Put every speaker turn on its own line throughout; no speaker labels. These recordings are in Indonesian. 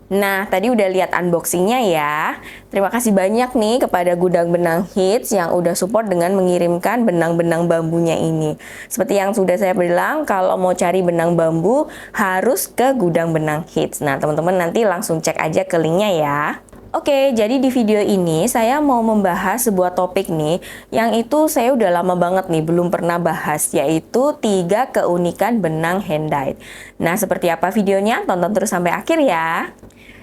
Nah, tadi udah lihat unboxingnya ya. Terima kasih banyak nih kepada Gudang Benang Hits yang udah support dengan mengirimkan benang-benang bambunya ini. Seperti yang sudah saya bilang, kalau mau cari benang bambu harus ke Gudang Benang Hits. Nah, teman-teman nanti langsung cek aja ke linknya ya. Oke, jadi di video ini saya mau membahas sebuah topik nih yang itu saya udah lama banget nih belum pernah bahas, yaitu 3 keunikan benang hand dyed. Nah, seperti apa videonya? Tonton terus sampai akhir ya.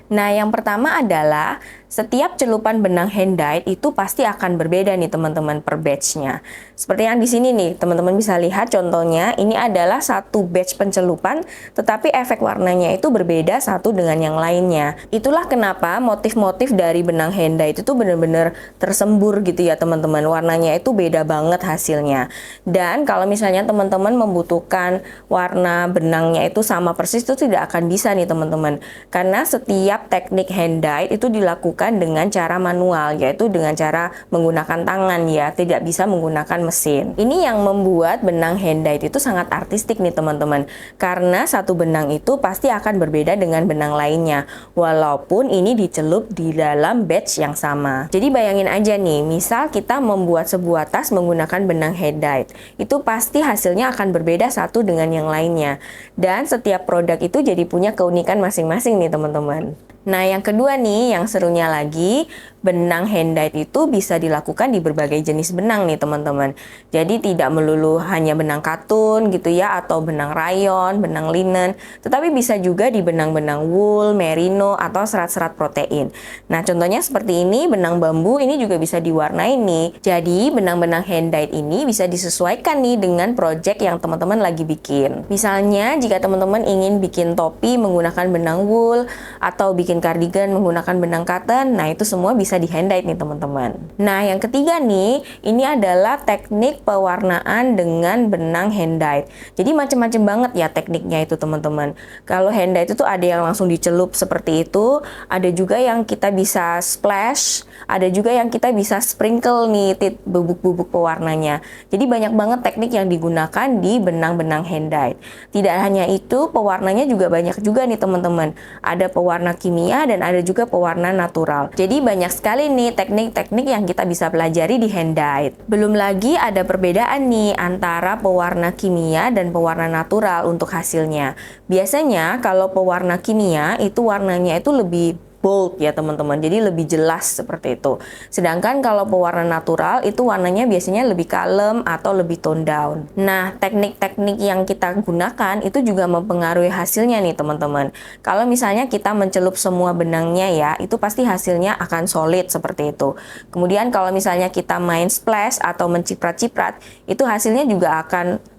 Nah, yang pertama adalah setiap celupan benang hand dyed itu pasti akan berbeda nih teman-teman per batch-nya. Seperti yang di sini nih, teman-teman bisa lihat contohnya, ini adalah satu batch pencelupan, tetapi efek warnanya itu berbeda satu dengan yang lainnya. Itulah kenapa motif-motif dari benang hand dyed itu benar-benar tersembur gitu ya teman-teman. Warnanya itu beda banget hasilnya. Dan kalau misalnya teman-teman membutuhkan warna benangnya itu sama persis, itu tidak akan bisa nih teman-teman. Karena setiap teknik hand dyed itu dilakukan dengan cara manual, yaitu dengan cara menggunakan tangan ya, tidak bisa menggunakan mesin. Ini yang membuat benang hand dyed itu sangat artistik nih teman-teman, karena satu benang itu pasti akan berbeda dengan benang lainnya, walaupun ini dicelup di dalam batch yang sama. Jadi bayangin aja nih, misal kita membuat sebuah tas menggunakan benang hand dyed, itu pasti hasilnya akan berbeda satu dengan yang lainnya, dan setiap produk itu jadi punya keunikan masing-masing nih teman-teman. Nah, yang kedua nih, yang serunya lagi, benang hand dyed itu bisa dilakukan di berbagai jenis benang nih teman-teman. Jadi tidak melulu hanya benang katun gitu ya, atau benang rayon, benang linen, tetapi bisa juga di benang-benang wool, merino, atau serat-serat protein. Nah, contohnya seperti ini, benang bambu ini juga bisa diwarnai nih. Jadi, benang-benang hand dyed ini bisa disesuaikan nih dengan project yang teman-teman lagi bikin. Misalnya, jika teman-teman ingin bikin topi menggunakan benang wool, atau bikin cardigan menggunakan benang cotton, nah itu semua bisa di hand dyed nih teman-teman. Nah, yang ketiga nih, ini adalah teknik pewarnaan dengan benang hand dyed. Jadi macam-macam banget ya tekniknya itu teman-teman. Kalau hand dyed itu ada yang langsung dicelup seperti itu, ada juga yang kita bisa splash, ada juga yang kita bisa sprinkle nih bubuk-bubuk pewarnanya. Jadi banyak banget teknik yang digunakan di benang-benang hand dyed. Tidak hanya itu, pewarnanya juga banyak juga nih teman-teman. Ada pewarna kimia dan ada juga pewarna natural. Jadi banyak sekali nih teknik-teknik yang kita bisa pelajari di hand dyed. Belum lagi ada perbedaan nih antara pewarna kimia dan pewarna natural untuk hasilnya. Biasanya kalau pewarna kimia itu warnanya itu lebih bold ya teman-teman, jadi lebih jelas seperti itu. Sedangkan kalau pewarna natural itu warnanya biasanya lebih kalem atau lebih tone down. Nah, teknik-teknik yang kita gunakan itu juga mempengaruhi hasilnya nih teman-teman. Kalau misalnya kita mencelup semua benangnya ya, itu pasti hasilnya akan solid seperti itu. Kemudian kalau misalnya kita main splash atau menciprat-ciprat, itu hasilnya juga akan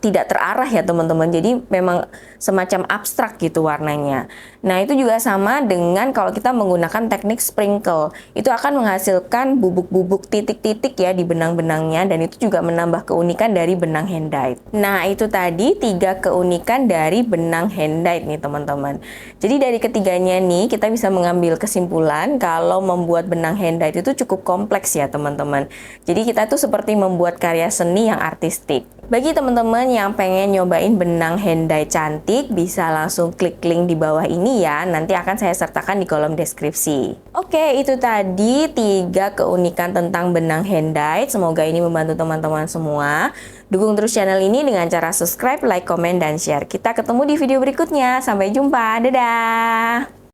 tidak terarah ya teman-teman, jadi memang semacam abstrak gitu warnanya. Nah, itu juga sama dengan kalau kita menggunakan teknik sprinkle, itu akan menghasilkan bubuk-bubuk titik-titik ya di benang-benangnya, dan itu juga menambah keunikan dari benang hand dyed. Nah, itu tadi 3 keunikan dari benang hand dyed nih teman-teman. Jadi dari ketiganya nih kita bisa mengambil kesimpulan kalau membuat benang hand dyed itu cukup kompleks ya teman-teman. Jadi kita tuh seperti membuat karya seni yang artistik. Bagi teman-teman yang pengen nyobain benang hand dyed cantik, bisa langsung klik link di bawah ini ya, nanti akan saya sertakan di kolom deskripsi. Oke, itu tadi 3 keunikan tentang benang hand dyed. Semoga ini membantu teman-teman semua. Dukung terus channel ini dengan cara subscribe, like, komen, dan share. Kita ketemu di video berikutnya. Sampai jumpa, dadah!